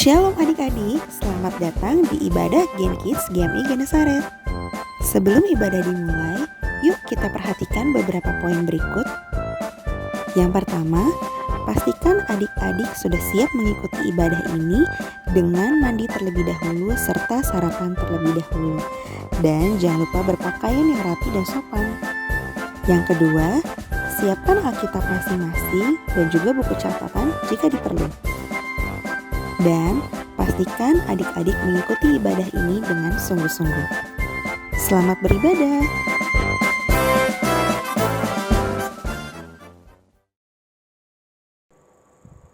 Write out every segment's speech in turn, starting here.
Shalom adik-adik, selamat datang di ibadah Gen Kids GMI Genesaret. Sebelum ibadah dimulai, yuk kita perhatikan beberapa poin berikut. Yang pertama, pastikan adik-adik sudah siap mengikuti ibadah ini dengan mandi terlebih dahulu serta sarapan terlebih dahulu. Dan jangan lupa berpakaian yang rapi dan sopan. Yang kedua, siapkan Alkitab masing-masing dan juga buku catatan jika diperlukan. Dan pastikan adik-adik mengikuti ibadah ini dengan sungguh-sungguh. Selamat beribadah.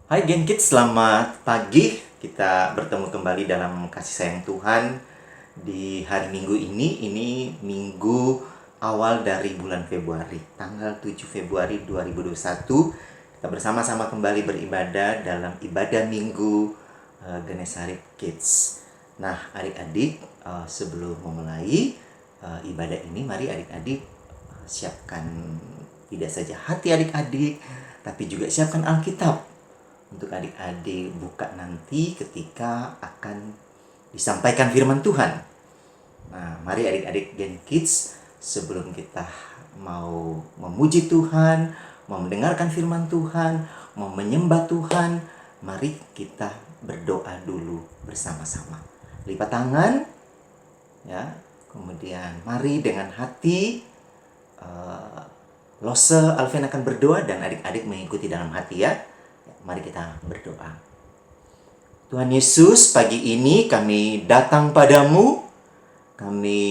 Hai Gen Kids, selamat pagi. Kita bertemu kembali dalam kasih sayang Tuhan di hari Minggu ini. Ini Minggu awal dari bulan Februari, tanggal 7 Februari 2021. Kita bersama-sama kembali beribadah dalam ibadah Minggu Genesaret Kids. Nah, adik-adik, sebelum memulai ibadah ini, mari adik-adik siapkan tidak saja hati adik-adik, tapi juga siapkan Alkitab untuk adik-adik buka nanti ketika akan disampaikan firman Tuhan. Nah, mari adik-adik Gen Kids, sebelum kita mau memuji Tuhan, mau mendengarkan firman Tuhan, mau menyembah Tuhan, mari kita berdoa dulu bersama-sama. Lipat tangan, ya. Kemudian mari dengan hati, Lose Alvin akan berdoa dan adik-adik mengikuti dalam hati ya. Mari kita berdoa. Tuhan Yesus, pagi ini kami datang padamu. Kami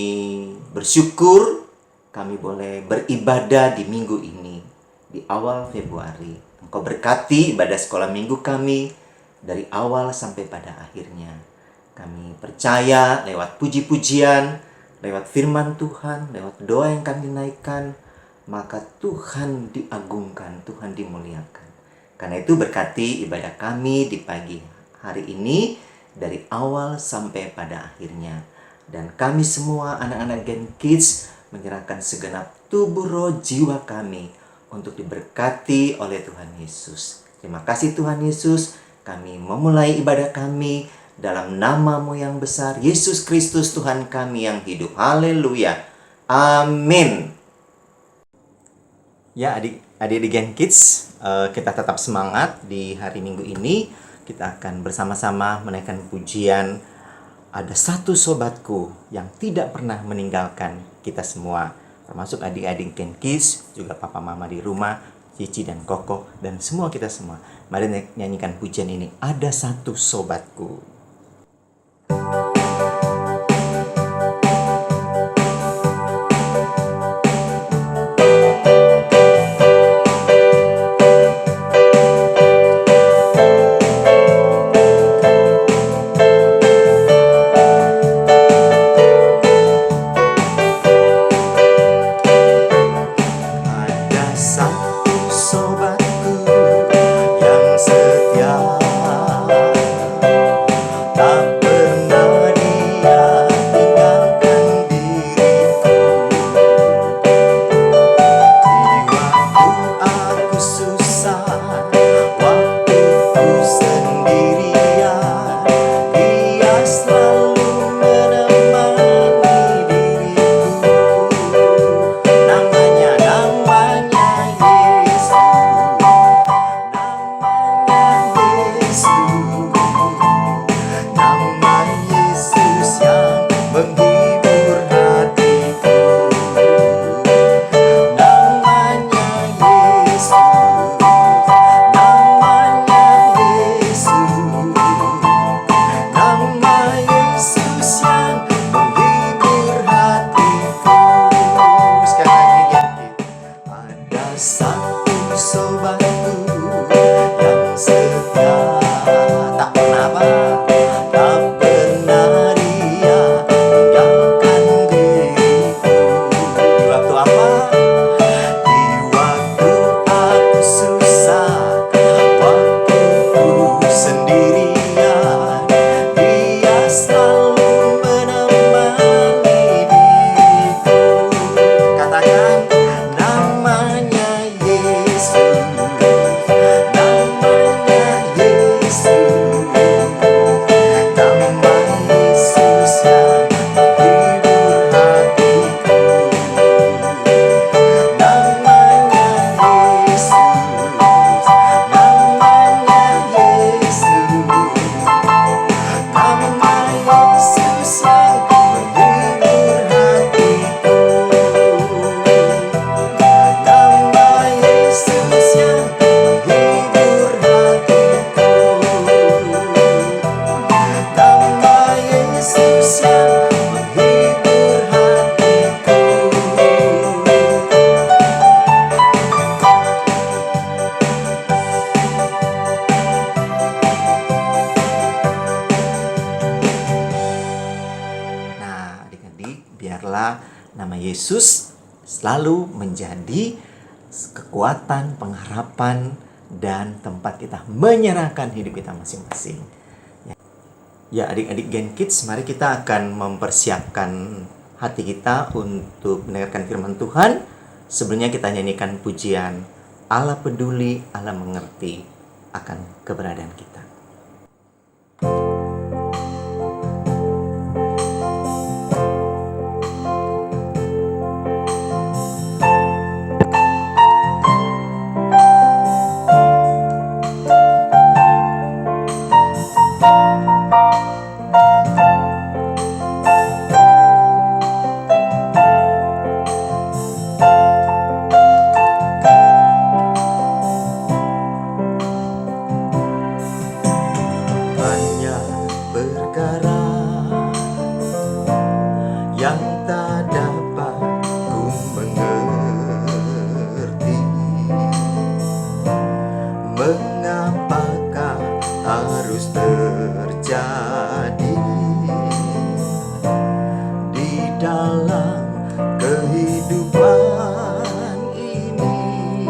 bersyukur kami boleh beribadah di minggu ini, di awal Februari. Engkau berkati ibadah sekolah minggu kami dari awal sampai pada akhirnya. Kami percaya lewat puji-pujian, lewat firman Tuhan, lewat doa yang kami naikkan, maka Tuhan diagungkan, Tuhan dimuliakan. Karena itu berkati ibadah kami di pagi hari ini dari awal sampai pada akhirnya. Dan kami semua anak-anak Gen Kids menyerahkan segenap tubuh roh jiwa kami untuk diberkati oleh Tuhan Yesus. Terima kasih Tuhan Yesus. Kami memulai ibadah kami dalam nama-Mu yang besar, Yesus Kristus Tuhan kami yang hidup. Haleluya. Amin. Ya, adik-adik Gen Kids, kita tetap semangat di hari Minggu ini. Kita akan bersama-sama menaikkan pujian Ada Satu Sobatku yang tidak pernah meninggalkan kita semua, termasuk adik-adik Gen Kids, juga papa mama di rumah, Cici dan Koko, dan semua kita semua. Mari nyanyikan pujian ini, Ada Satu Sobatku. baik. Biarlah nama Yesus selalu menjadi kekuatan, pengharapan, dan tempat kita menyerahkan hidup kita masing-masing. Ya, adik-adik Gen Kids, mari kita akan mempersiapkan hati kita untuk mendengarkan firman Tuhan. Sebelumnya kita nyanyikan pujian Allah peduli, Allah mengerti akan keberadaan kita. Mengapakah harus terjadi di dalam kehidupan ini?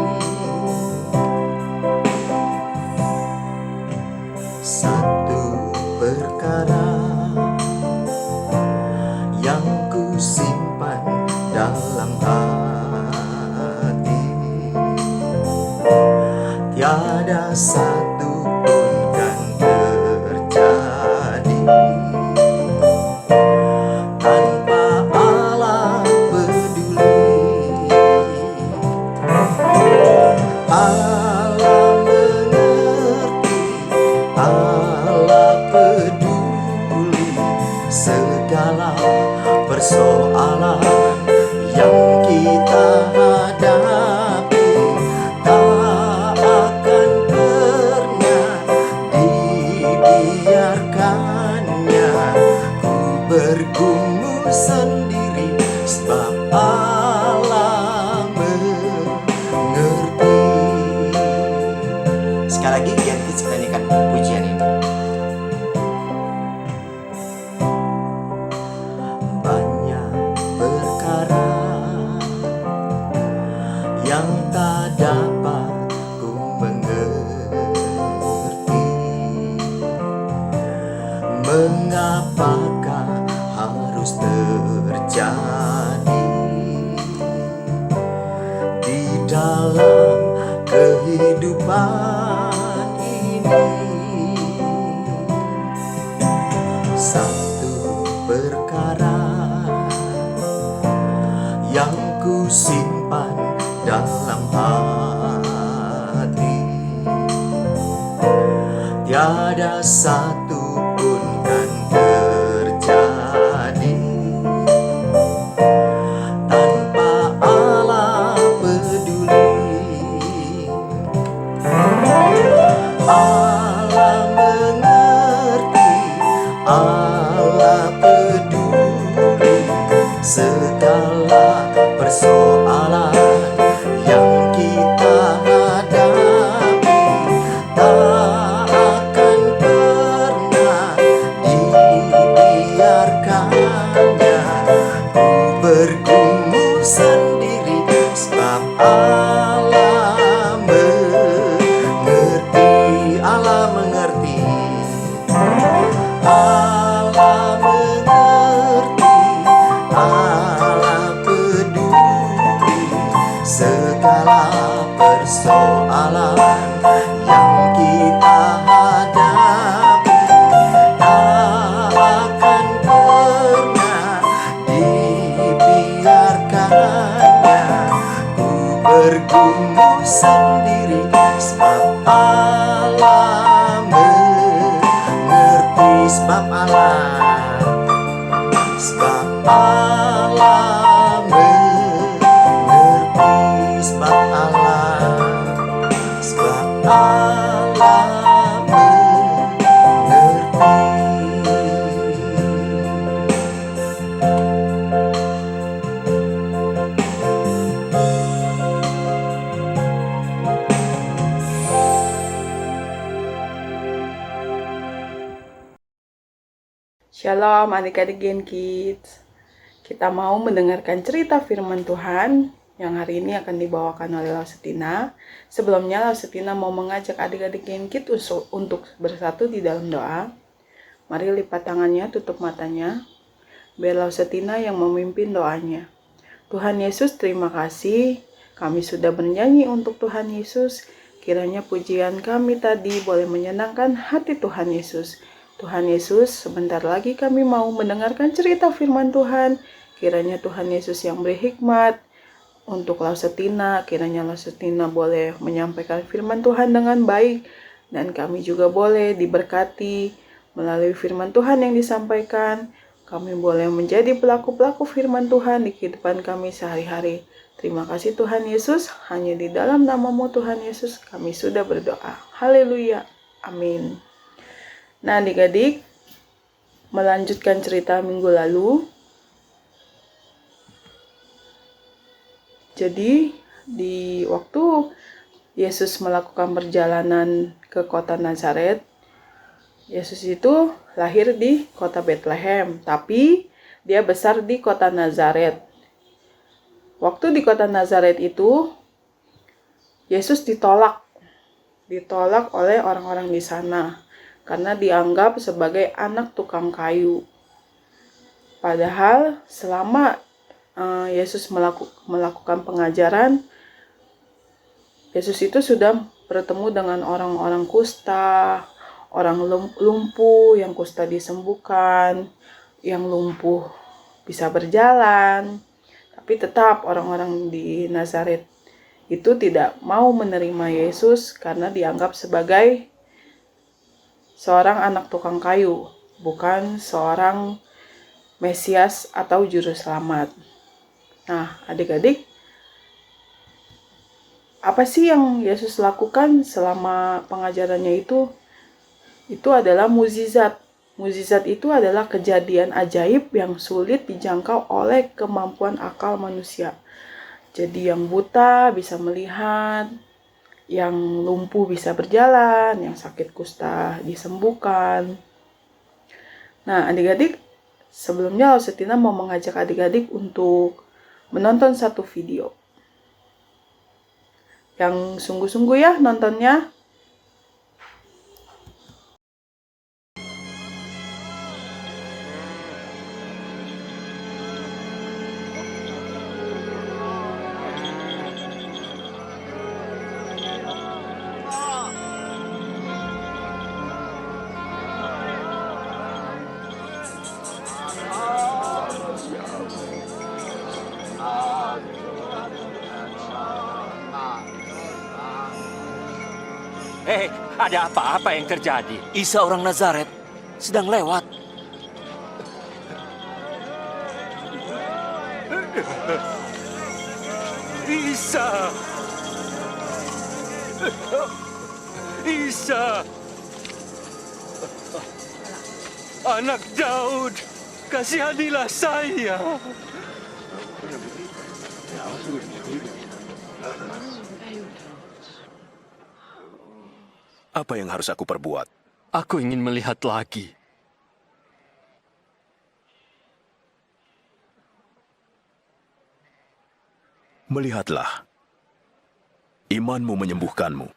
Satu perkara yang ku simpan dalam hati, tiada satu pun kan terjadi tanpa Allah peduli. Allah mengerti, Allah peduli segala persoalan yang kita hadapi. Tak akan pernah dibiarkannya ku bergumul sendiri, sebab Allah mengerti. Sekali lagi yang kita nyanyikan pujian ini. Banyak perkara yang tak dapat ku mengerti, mengapakah harus terjadi di dalam kehidupan ini. Satu perkara yang ku simpan dalam hati, tiada satu pun kan terjadi tanpa Allah peduli. Allah mengerti, Allah peduli segala persoalan yang kita hadapi. Tak akan pernah dibiarkannya ku bergumul sendiri, sebab Allah mengerti. Allah mengerti, Allah mengerti, Allah peduli segala persoalan yang kita hadapi. Tak akan pernah dibiarkannya ku bergumul sendiri, sebab Allah mengerti. Sebab Allah mengerti, sebab Allah mengerti. Shalom adik-adik Gen Kids. Kita mau mendengarkan cerita firman Tuhan yang hari ini akan dibawakan oleh Lausetina. Sebelumnya Lausetina mau mengajak adik-adik Genkit untuk bersatu di dalam doa. Mari lipat tangannya, tutup matanya. Biar Lausetina yang memimpin doanya. Tuhan Yesus, terima kasih. Kami sudah bernyanyi untuk Tuhan Yesus. Kiranya pujian kami tadi boleh menyenangkan hati Tuhan Yesus. Tuhan Yesus, sebentar lagi kami mau mendengarkan cerita firman Tuhan. Kiranya Tuhan Yesus yang beri hikmat untuk Lausetina. Kiranya Lausetina boleh menyampaikan firman Tuhan dengan baik. Dan kami juga boleh diberkati melalui firman Tuhan yang disampaikan. Kami boleh menjadi pelaku-pelaku firman Tuhan di kehidupan kami sehari-hari. Terima kasih Tuhan Yesus. Hanya di dalam nama-Mu Tuhan Yesus kami sudah berdoa. Haleluya. Amin. Nah, adik-adik, melanjutkan cerita minggu lalu. Jadi, di waktu Yesus melakukan perjalanan ke kota Nazaret, Yesus itu lahir di kota Bethlehem, tapi dia besar di kota Nazaret. Waktu di kota Nazaret itu, Yesus ditolak oleh orang-orang di sana karena dianggap sebagai anak tukang kayu. Padahal selama Yesus melakukan pengajaran, Yesus itu sudah bertemu dengan orang-orang kusta, orang lumpuh yang kusta disembuhkan, yang lumpuh bisa berjalan. Tapi tetap orang-orang di Nazaret itu tidak mau menerima Yesus karena dianggap sebagai seorang anak tukang kayu, bukan seorang Mesias atau juru selamat. Nah, adik-adik, apa sih yang Yesus lakukan selama pengajarannya itu? Itu adalah mukjizat. Mukjizat itu adalah kejadian ajaib yang sulit dijangkau oleh kemampuan akal manusia. Jadi yang buta bisa melihat, yang lumpuh bisa berjalan, yang sakit kusta disembuhkan. Nah, adik-adik, sebelumnya Lausetina mau mengajak adik-adik untuk menonton satu video. Yang sungguh-sungguh ya nontonnya. Ada apa-apa yang terjadi? Isa orang Nazaret sedang lewat. Isa! Isa! Anak Daud, kasihanilah saya. Apa yang harus aku perbuat? Aku ingin melihat lagi. Melihatlah. Imanmu menyembuhkanmu.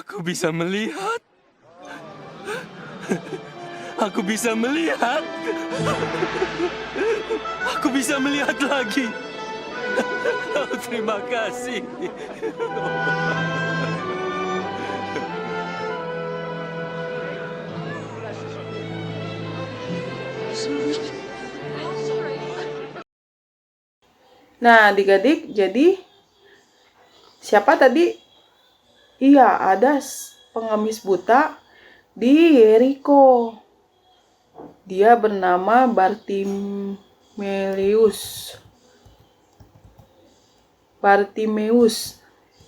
Aku bisa melihat. Aku bisa melihat. Aku bisa melihat lagi. Oh, terima kasih. Nah, adik-adik, jadi siapa tadi? Iya, ada pengemis buta di Yeriko. Dia bernama Bartimeus.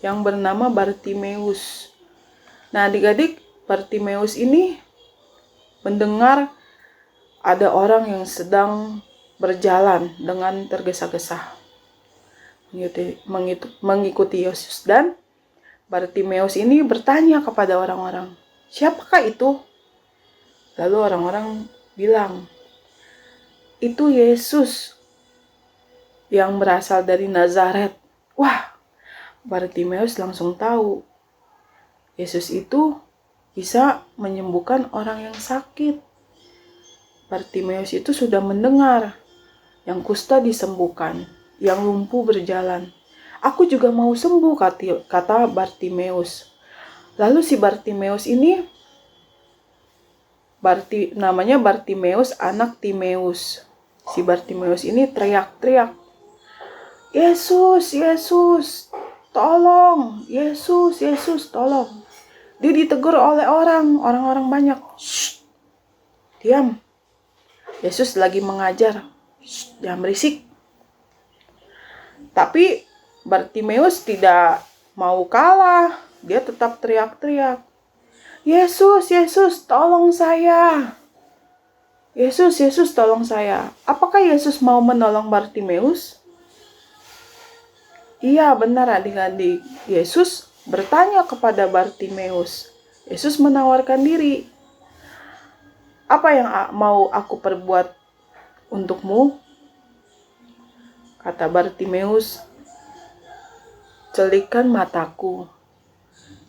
Yang bernama Bartimeus. Nah, adik-adik, Bartimeus ini mendengar ada orang yang sedang berjalan dengan tergesa-gesa mengikuti Yesus, dan Bartimeus ini bertanya kepada orang-orang, "Siapakah itu?" Lalu orang-orang bilang, itu Yesus yang berasal dari Nazaret. Wah, Bartimeus langsung tahu Yesus itu bisa menyembuhkan orang yang sakit. Bartimeus itu sudah mendengar yang kusta disembuhkan, yang lumpuh berjalan. Aku juga mau sembuh, kata Bartimeus. Lalu si Bartimeus ini, namanya Bartimeus anak Timeus. Si Bartimeus ini teriak-teriak, Yesus, Yesus, tolong, Yesus, Yesus, tolong. Dia ditegur oleh orang-orang banyak. Shh, diam. Yesus lagi mengajar. Shh, jangan berisik. Tapi Bartimeus tidak mau kalah. Dia tetap teriak-teriak. Yesus, Yesus, tolong saya. Yesus, Yesus, tolong saya. Apakah Yesus mau menolong Bartimeus? Iya, benar adik-adik. Yesus bertanya kepada Bartimeus. Yesus menawarkan diri. Apa yang mau aku perbuat untukmu? Kata Bartimeus, celikan mataku.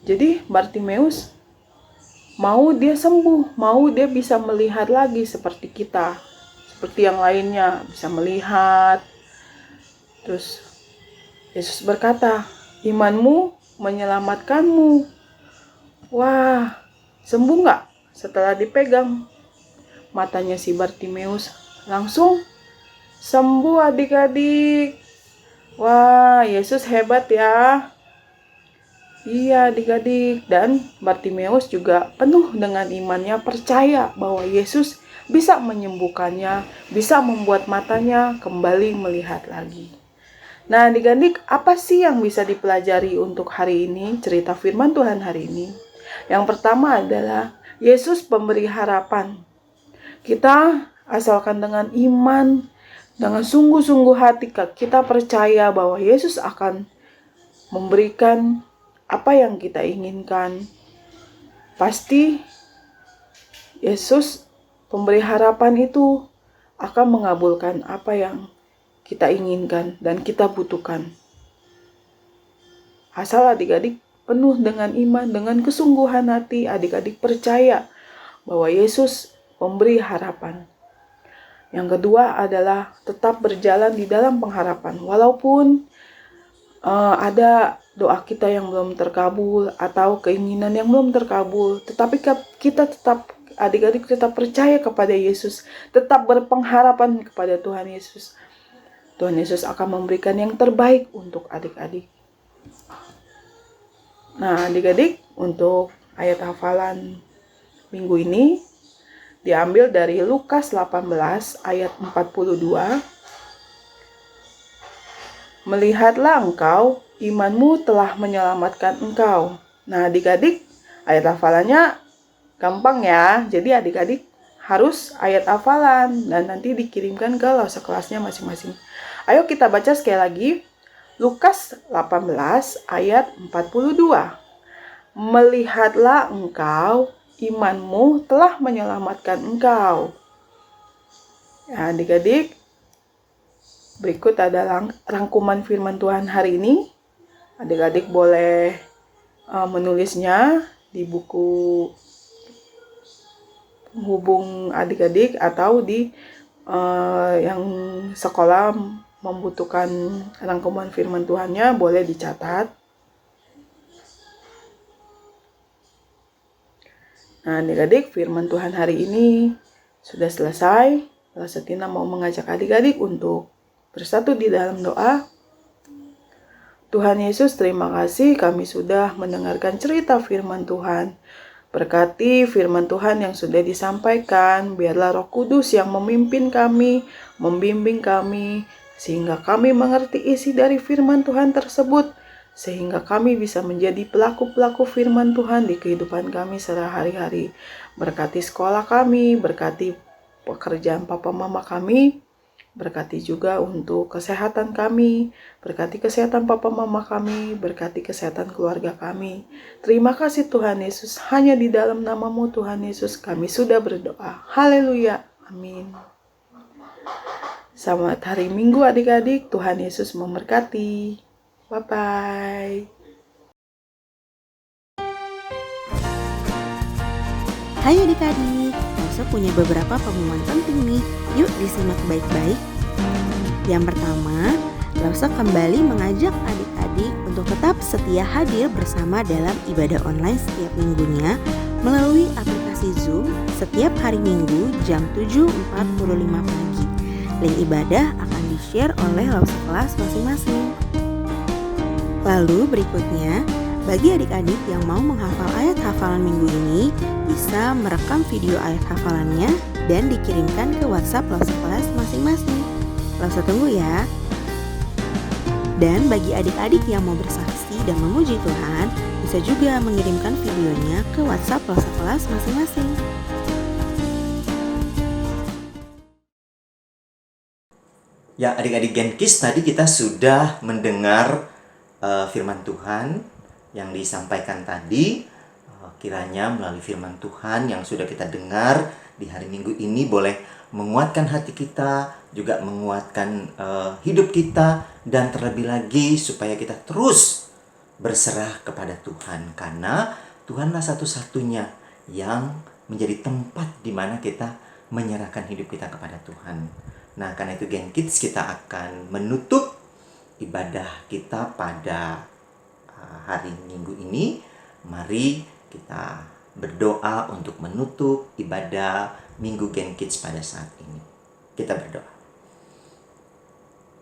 Jadi Bartimeus mau dia sembuh, mau dia bisa melihat lagi seperti kita. Seperti yang lainnya, bisa melihat. Terus Yesus berkata, imanmu menyelamatkanmu. Wah, sembuh nggak setelah dipegang? Matanya si Bartimeus langsung sembuh adik-adik. Wah, Yesus hebat ya. Iya adik-adik. Dan Bartimeus juga penuh dengan imannya, percaya bahwa Yesus bisa menyembuhkannya, bisa membuat matanya kembali melihat lagi. Nah adik-adik, apa sih yang bisa dipelajari untuk hari ini, cerita firman Tuhan hari ini? Yang pertama adalah Yesus pemberi harapan. Kita asalkan dengan iman, dengan sungguh-sungguh hati kita percaya bahwa Yesus akan memberikan apa yang kita inginkan. Pasti Yesus pemberi harapan itu akan mengabulkan apa yang kita inginkan dan kita butuhkan. Asal adik-adik penuh dengan iman, dengan kesungguhan hati, adik-adik percaya bahwa Yesus pemberi harapan. Yang kedua adalah tetap berjalan di dalam pengharapan. Walaupun ada doa kita yang belum terkabul atau keinginan yang belum terkabul, tetapi kita tetap, adik-adik tetap percaya kepada Yesus, tetap berpengharapan kepada Tuhan Yesus. Tuhan Yesus akan memberikan yang terbaik untuk adik-adik. Nah, adik-adik, untuk ayat hafalan minggu ini diambil dari Lukas 18 ayat 42. Melihatlah engkau, imanmu telah menyelamatkan engkau. Nah, adik-adik, ayat hafalannya gampang ya. Jadi adik-adik harus ayat hafalan dan nanti dikirimkan ke kelasnya masing-masing. Ayo kita baca sekali lagi. Lukas 18 ayat 42. Melihatlah engkau, imanmu telah menyelamatkan engkau. Ya, adik-adik, berikut adalah rangkuman firman Tuhan hari ini. Adik-adik boleh menulisnya di buku hubung adik-adik atau di yang sekolah membutuhkan rangkuman firman Tuhannya, boleh dicatat. Nah, adik-adik, firman Tuhan hari ini sudah selesai. Setina mau mengajak adik-adik untuk bersatu di dalam doa. Tuhan Yesus, terima kasih kami sudah mendengarkan cerita firman Tuhan. Berkati firman Tuhan yang sudah disampaikan, biarlah Roh Kudus yang memimpin kami, membimbing kami, sehingga kami mengerti isi dari firman Tuhan tersebut, sehingga kami bisa menjadi pelaku-pelaku firman Tuhan di kehidupan kami sehari-hari. Berkati sekolah kami, berkati pekerjaan papa mama kami, berkati juga untuk kesehatan kami, berkati kesehatan papa mama kami, berkati kesehatan keluarga kami. Terima kasih Tuhan Yesus, hanya di dalam nama-Mu Tuhan Yesus kami sudah berdoa. Haleluya, amin. Selamat hari Minggu adik-adik, Tuhan Yesus memberkati. Bye-bye. Hai adik-adik, Elsa punya beberapa pengumuman penting nih. Yuk disimak baik-baik. Yang pertama, Elsa kembali mengajak adik-adik untuk tetap setia hadir bersama dalam ibadah online setiap minggunya melalui aplikasi Zoom setiap hari Minggu jam 7.45 pagi. Link ibadah akan di-share oleh Elsa kelas masing-masing. Lalu berikutnya, bagi adik-adik yang mau menghafal ayat hafalan minggu ini, bisa merekam video ayat hafalannya dan dikirimkan ke WhatsApp Elsa kelas masing-masing. Elsa tunggu ya. Dan bagi adik-adik yang mau bersaksi dan memuji Tuhan, bisa juga mengirimkan videonya ke WhatsApp Elsa kelas masing-masing. Ya, adik-adik Genkis, tadi kita sudah mendengar firman Tuhan yang disampaikan tadi. Kiranya melalui firman Tuhan yang sudah kita dengar di hari Minggu ini boleh menguatkan hati kita, juga menguatkan hidup kita, dan terlebih lagi supaya kita terus berserah kepada Tuhan. Karena Tuhanlah satu-satunya yang menjadi tempat di mana kita menyerahkan hidup kita kepada Tuhan. Nah, karena itu Gen Kids, kita akan menutup ibadah kita pada hari Minggu ini. Mari kita berdoa untuk menutup ibadah Minggu Gen Kids pada saat ini. Kita berdoa.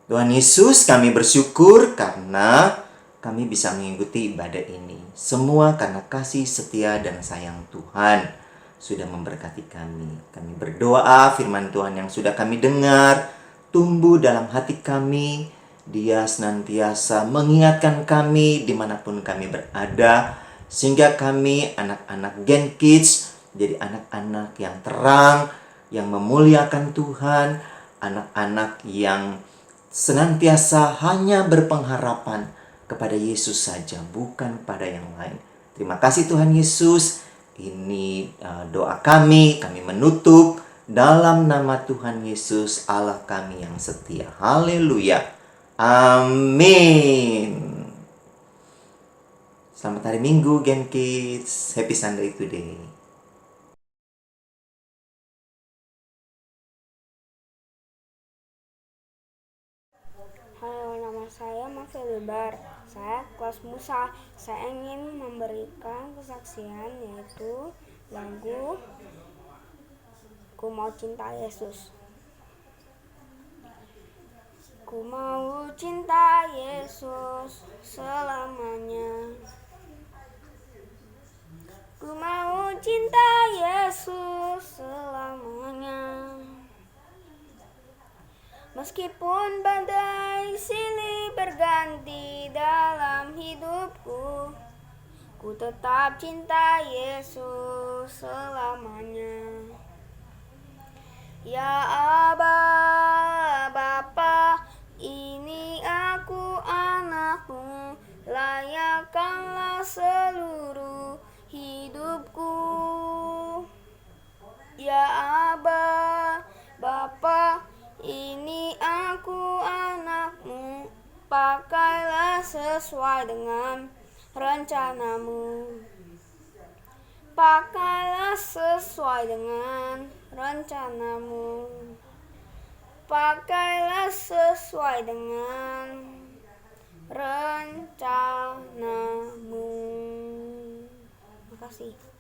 Tuhan Yesus, kami bersyukur karena kami bisa mengikuti ibadah ini. Semua karena kasih setia dan sayang Tuhan sudah memberkati kami. Kami berdoa firman Tuhan yang sudah kami dengar tumbuh dalam hati kami. Dia senantiasa mengingatkan kami dimanapun kami berada, sehingga kami anak-anak Gen Kids jadi anak-anak yang terang, yang memuliakan Tuhan, anak-anak yang senantiasa hanya berpengharapan kepada Yesus saja, bukan pada yang lain. Terima kasih Tuhan Yesus. Ini doa kami menutup dalam nama Tuhan Yesus Allah kami yang setia. Haleluya. Amin. Selamat hari Minggu Gen Kids. Happy Sunday today. Halo, nama saya Mafelibar. Saya kelas Musa. Saya ingin memberikan kesaksian yaitu lagu Ku Mau Cinta Yesus. Ku mau cinta Yesus selamanya. Ku mau cinta Yesus selamanya. Meskipun badai silih berganti dalam hidupku, ku tetap cinta Yesus selamanya. Ya Aba, Bapa, ini aku anakmu, layakkanlah seluruh hidupku. Ya Aba, Bapa, ini aku anakmu, pakailah sesuai dengan rencanamu. Pakailah sesuai dengan rencanamu. Pakailah sesuai dengan rencanamu. Terima kasih.